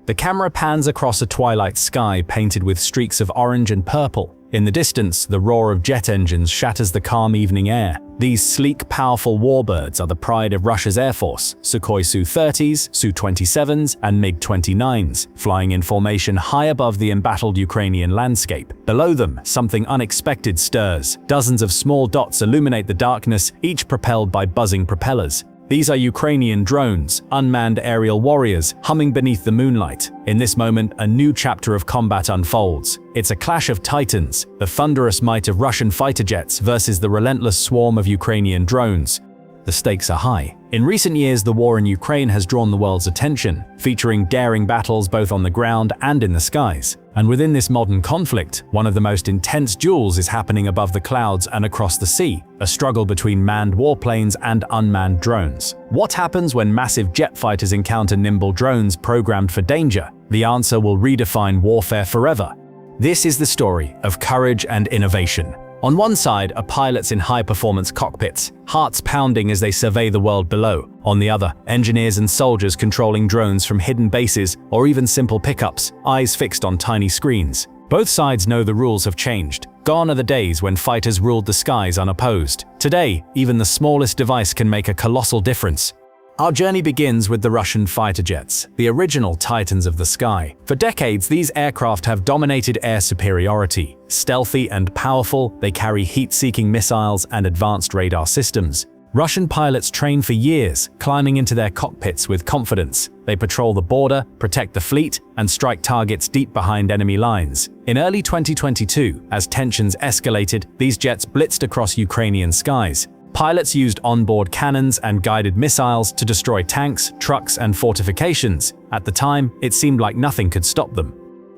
The camera pans across a twilight sky painted with streaks of orange and purple. In the distance, the roar of jet engines shatters the calm evening air. These sleek, powerful warbirds are the pride of Russia's Air Force: Sukhoi Su-30s, Su-27s, and MiG-29s, flying in formation high above the embattled Ukrainian landscape. Below them, something unexpected stirs. Dozens of small dots illuminate the darkness, each propelled by buzzing propellers. These are Ukrainian drones, unmanned aerial warriors, humming beneath the moonlight. In this moment, a new chapter of combat unfolds. It's a clash of titans, the thunderous might of Russian fighter jets versus the relentless swarm of Ukrainian drones. The stakes are high. In recent years, the war in Ukraine has drawn the world's attention, featuring daring battles both on the ground and in the skies. And within this modern conflict, one of the most intense duels is happening above the clouds and across the sea, a struggle between manned warplanes and unmanned drones. What happens when massive jet fighters encounter nimble drones programmed for danger? The answer will redefine warfare forever. This is the story of courage and innovation. On one side are pilots in high-performance cockpits, hearts pounding as they survey the world below. On the other, engineers and soldiers controlling drones from hidden bases or even simple pickups, eyes fixed on tiny screens. Both sides know the rules have changed. Gone are the days when fighters ruled the skies unopposed. Today, even the smallest device can make a colossal difference. Our journey begins with the Russian fighter jets, the original titans of the sky. For decades, these aircraft have dominated air superiority. Stealthy and powerful, they carry heat-seeking missiles and advanced radar systems. Russian pilots train for years, climbing into their cockpits with confidence. They patrol the border, protect the fleet, and strike targets deep behind enemy lines. In early 2022, as tensions escalated, these jets blitzed across Ukrainian skies. Pilots used onboard cannons and guided missiles to destroy tanks, trucks, and fortifications. At the time, it seemed like nothing could stop them.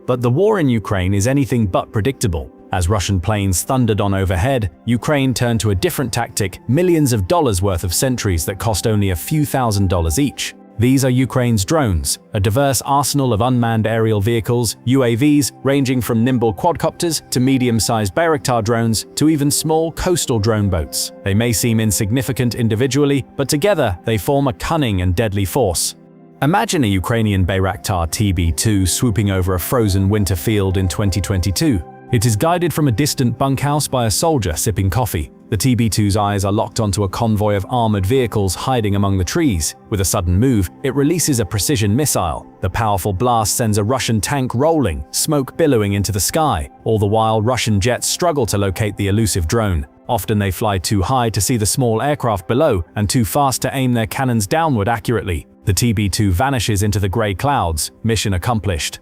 But the war in Ukraine is anything but predictable. As Russian planes thundered on overhead, Ukraine turned to a different tactic: millions of dollars worth of sentries that cost only a few $1,000s each. These are Ukraine's drones, a diverse arsenal of unmanned aerial vehicles, UAVs, ranging from nimble quadcopters to medium-sized Bayraktar drones to even small coastal drone boats. They may seem insignificant individually, but together they form a cunning and deadly force. Imagine a Ukrainian Bayraktar TB2 swooping over a frozen winter field in 2022. It is guided from a distant bunkhouse by a soldier sipping coffee. The TB2's eyes are locked onto a convoy of armored vehicles hiding among the trees. With a sudden move, it releases a precision missile. The powerful blast sends a Russian tank rolling, smoke billowing into the sky. All the while, Russian jets struggle to locate the elusive drone. Often they fly too high to see the small aircraft below and too fast to aim their cannons downward accurately. The TB2 vanishes into the gray clouds. Mission accomplished.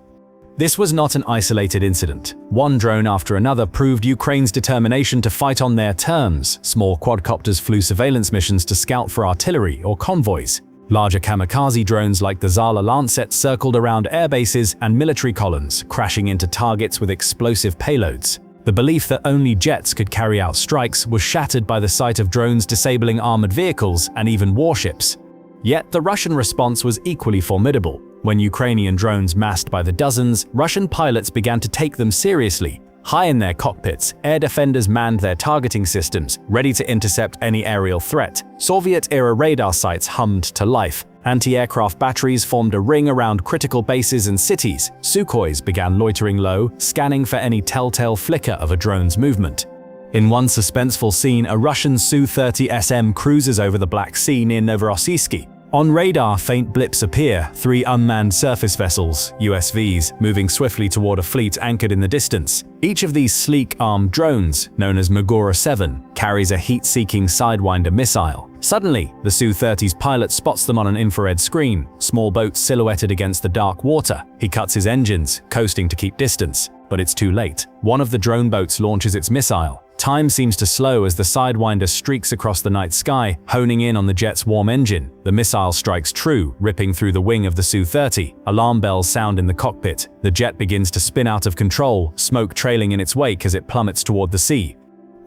This was not an isolated incident. One drone after another proved Ukraine's determination to fight on their terms. Small quadcopters flew surveillance missions to scout for artillery or convoys. Larger kamikaze drones like the Zala Lancet circled around airbases and military columns, crashing into targets with explosive payloads. The belief that only jets could carry out strikes was shattered by the sight of drones disabling armored vehicles and even warships. Yet the Russian response was equally formidable. When Ukrainian drones massed by the dozens, Russian pilots began to take them seriously. High in their cockpits, air defenders manned their targeting systems, ready to intercept any aerial threat. Soviet-era radar sites hummed to life. Anti-aircraft batteries formed a ring around critical bases and cities. Sukhois began loitering low, scanning for any telltale flicker of a drone's movement. In one suspenseful scene, a Russian Su-30 SM cruises over the Black Sea near Novorossiysk. On radar, faint blips appear, 3 unmanned surface vessels, USVs, moving swiftly toward a fleet anchored in the distance. Each of these sleek armed drones, known as Magura 7, carries a heat-seeking Sidewinder missile. Suddenly, the Su-30's pilot spots them on an infrared screen, small boats silhouetted against the dark water. He cuts his engines, coasting to keep distance. But it's too late. One of the drone boats launches its missile. Time seems to slow as the Sidewinder streaks across the night sky, honing in on the jet's warm engine. The missile strikes true, ripping through the wing of the Su-30. Alarm bells sound in the cockpit. The jet begins to spin out of control, smoke trailing in its wake as it plummets toward the sea.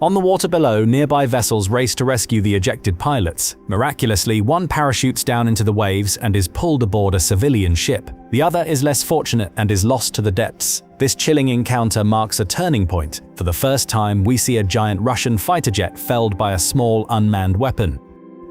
On the water below, nearby vessels race to rescue the ejected pilots. Miraculously, one parachutes down into the waves and is pulled aboard a civilian ship. The other is less fortunate and is lost to the depths. This chilling encounter marks a turning point. For the first time, we see a giant Russian fighter jet felled by a small unmanned weapon.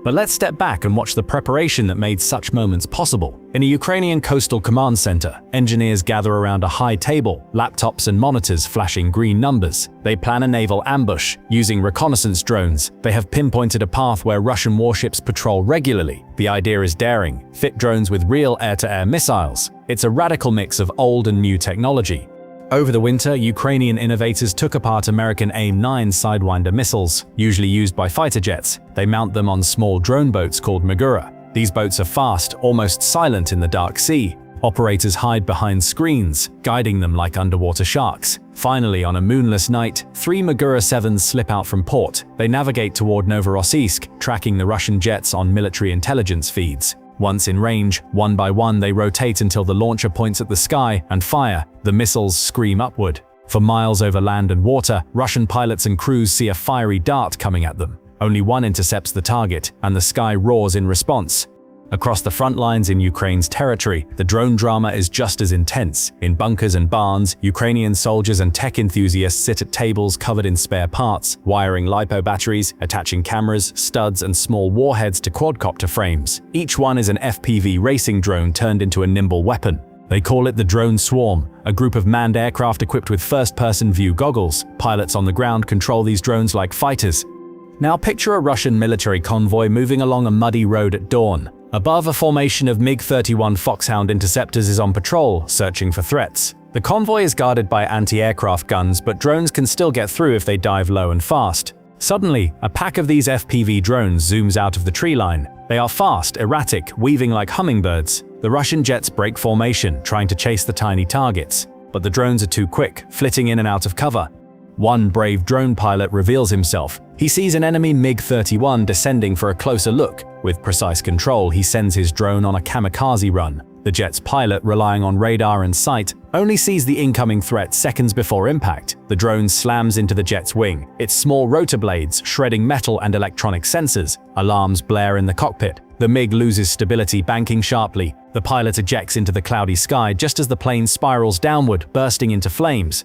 But let's step back and watch the preparation that made such moments possible. In a Ukrainian coastal command center, engineers gather around a high table, laptops and monitors flashing green numbers. They plan a naval ambush. Using reconnaissance drones, they have pinpointed a path where Russian warships patrol regularly. The idea is daring: fit drones with real air-to-air missiles. It's a radical mix of old and new technology. Over the winter, Ukrainian innovators took apart American AIM-9 Sidewinder missiles, usually used by fighter jets. They mount them on small drone boats called Magura. These boats are fast, almost silent in the dark sea. Operators hide behind screens, guiding them like underwater sharks. Finally, on a moonless night, 3 Magura 7s slip out from port. They navigate toward Novorossiysk, tracking the Russian jets on military intelligence feeds. Once in range, one by one they rotate until the launcher points at the sky and fire. The missiles scream upward. For miles over land and water, Russian pilots and crews see a fiery dart coming at them. Only one intercepts the target, and the sky roars in response. Across the front lines in Ukraine's territory, the drone drama is just as intense. In bunkers and barns, Ukrainian soldiers and tech enthusiasts sit at tables covered in spare parts, wiring LiPo batteries, attaching cameras, studs, and small warheads to quadcopter frames. Each one is an FPV racing drone turned into a nimble weapon. They call it the Drone Swarm, a group of manned aircraft equipped with first-person view goggles. Pilots on the ground control these drones like fighters. Now picture a Russian military convoy moving along a muddy road at dawn. Above, a formation of MiG-31 Foxhound interceptors is on patrol, searching for threats. The convoy is guarded by anti-aircraft guns, but drones can still get through if they dive low and fast. Suddenly, a pack of these FPV drones zooms out of the tree line. They are fast, erratic, weaving like hummingbirds. The Russian jets break formation, trying to chase the tiny targets. But the drones are too quick, flitting in and out of cover. One brave drone pilot reveals himself. He sees an enemy MiG-31 descending for a closer look. With precise control, he sends his drone on a kamikaze run. The jet's pilot, relying on radar and sight, only sees the incoming threat seconds before impact. The drone slams into the jet's wing, its small rotor blades shredding metal and electronic sensors. Alarms blare in the cockpit. The MiG loses stability, banking sharply. The pilot ejects into the cloudy sky just as the plane spirals downward, bursting into flames.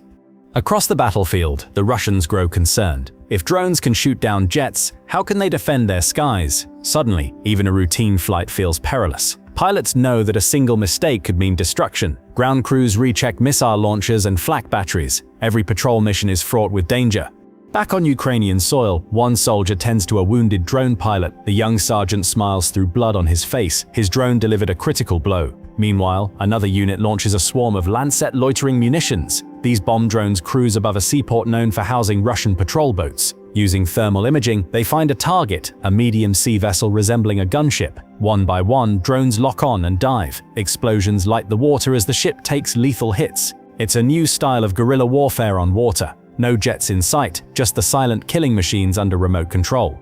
Across the battlefield, the Russians grow concerned. If drones can shoot down jets, how can they defend their skies? Suddenly, even a routine flight feels perilous. Pilots know that a single mistake could mean destruction. Ground crews recheck missile launchers and flak batteries. Every patrol mission is fraught with danger. Back on Ukrainian soil, one soldier tends to a wounded drone pilot. The young sergeant smiles through blood on his face. His drone delivered a critical blow. Meanwhile, another unit launches a swarm of Lancet loitering munitions. These bomb drones cruise above a seaport known for housing Russian patrol boats. Using thermal imaging, they find a target, a medium sea vessel resembling a gunship. One by one, drones lock on and dive. Explosions light the water as the ship takes lethal hits. It's a new style of guerrilla warfare on water. No jets in sight, just the silent killing machines under remote control.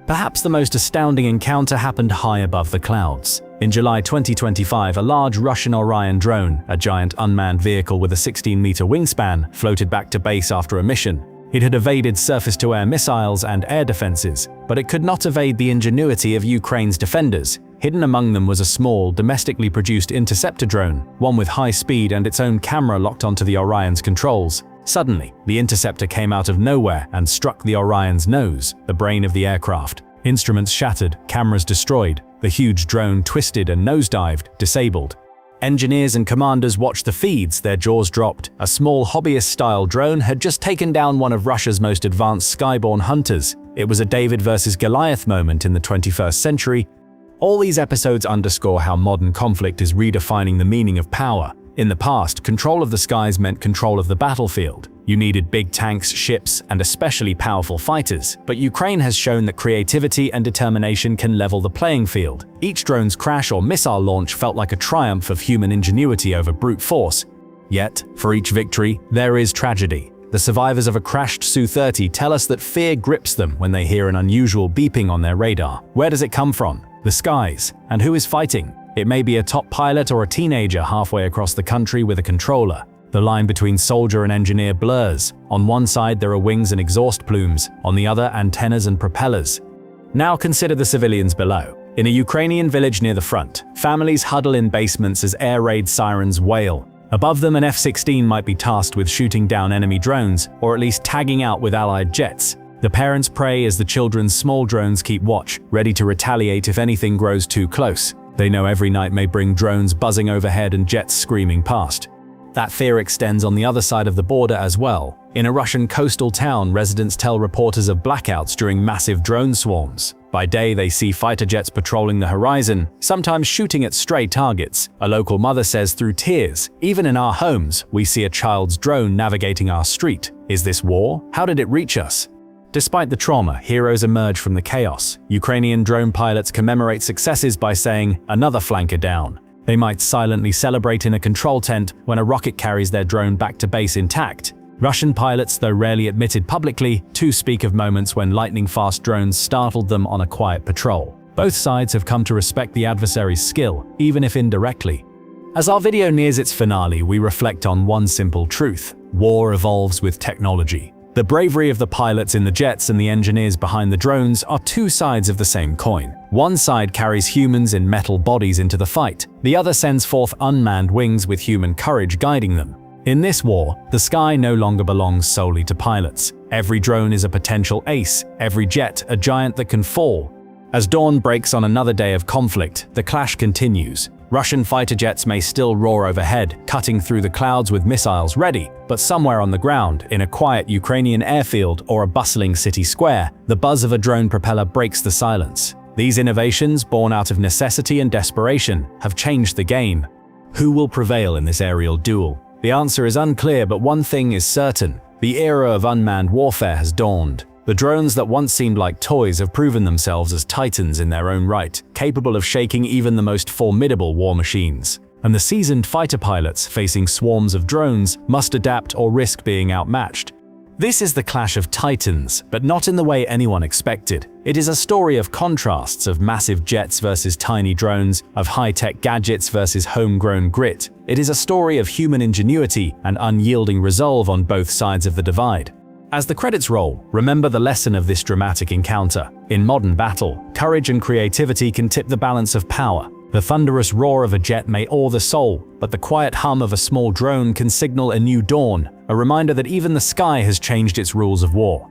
Perhaps the most astounding encounter happened high above the clouds. In July 2025, a large Russian Orion drone, a giant unmanned vehicle with a 16-meter wingspan, floated back to base after a mission. It had evaded surface-to-air missiles and air defenses, but it could not evade the ingenuity of Ukraine's defenders. Hidden among them was a small, domestically produced interceptor drone, one with high speed and its own camera locked onto the Orion's controls. Suddenly, the interceptor came out of nowhere and struck the Orion's nose, the brain of the aircraft. Instruments shattered, cameras destroyed. The huge drone twisted and nosedived, disabled. Engineers and commanders watched the feeds, their jaws dropped. A small hobbyist-style drone had just taken down one of Russia's most advanced skyborne hunters. It was a David versus Goliath moment in the 21st century. All these episodes underscore how modern conflict is redefining the meaning of power. In the past, control of the skies meant control of the battlefield. You needed big tanks, ships, and especially powerful fighters. But Ukraine has shown that creativity and determination can level the playing field. Each drone's crash or missile launch felt like a triumph of human ingenuity over brute force. Yet, for each victory, there is tragedy. The survivors of a crashed Su-30 tell us that fear grips them when they hear an unusual beeping on their radar. Where does it come from? The skies. And who is fighting? It may be a top pilot or a teenager halfway across the country with a controller. The line between soldier and engineer blurs. On one side there are wings and exhaust plumes, on the other antennas and propellers. Now consider the civilians below. In a Ukrainian village near the front, families huddle in basements as air raid sirens wail. Above them, an F-16 might be tasked with shooting down enemy drones, or at least tagging out with Allied jets. The parents pray as the children's small drones keep watch, ready to retaliate if anything grows too close. They know every night may bring drones buzzing overhead and jets screaming past. That fear extends on the other side of the border as well. In a Russian coastal town, residents tell reporters of blackouts during massive drone swarms. By day, they see fighter jets patrolling the horizon, sometimes shooting at stray targets. A local mother says through tears, "Even in our homes, we see a child's drone navigating our street. Is this war? How did it reach us?" Despite the trauma, heroes emerge from the chaos. Ukrainian drone pilots commemorate successes by saying, "Another flanker down." They might silently celebrate in a control tent when a rocket carries their drone back to base intact. Russian pilots, though rarely admitted publicly, too speak of moments when lightning-fast drones startled them on a quiet patrol. Both sides have come to respect the adversary's skill, even if indirectly. As our video nears its finale, we reflect on one simple truth: war evolves with technology. The bravery of the pilots in the jets and the engineers behind the drones are two sides of the same coin. One side carries humans in metal bodies into the fight. The other sends forth unmanned wings with human courage guiding them. In this war, the sky no longer belongs solely to pilots. Every drone is a potential ace, every jet a giant that can fall. As dawn breaks on another day of conflict, the clash continues. Russian fighter jets may still roar overhead, cutting through the clouds with missiles ready, but somewhere on the ground, in a quiet Ukrainian airfield or a bustling city square, the buzz of a drone propeller breaks the silence. These innovations, born out of necessity and desperation, have changed the game. Who will prevail in this aerial duel? The answer is unclear, but one thing is certain: the era of unmanned warfare has dawned. The drones that once seemed like toys have proven themselves as titans in their own right, capable of shaking even the most formidable war machines. And the seasoned fighter pilots, facing swarms of drones, must adapt or risk being outmatched. This is the clash of titans, but not in the way anyone expected. It is a story of contrasts, of massive jets versus tiny drones, of high-tech gadgets versus homegrown grit. It is a story of human ingenuity and unyielding resolve on both sides of the divide. As the credits roll, remember the lesson of this dramatic encounter. In modern battle, courage and creativity can tip the balance of power. The thunderous roar of a jet may awe the soul, but the quiet hum of a small drone can signal a new dawn, a reminder that even the sky has changed its rules of war.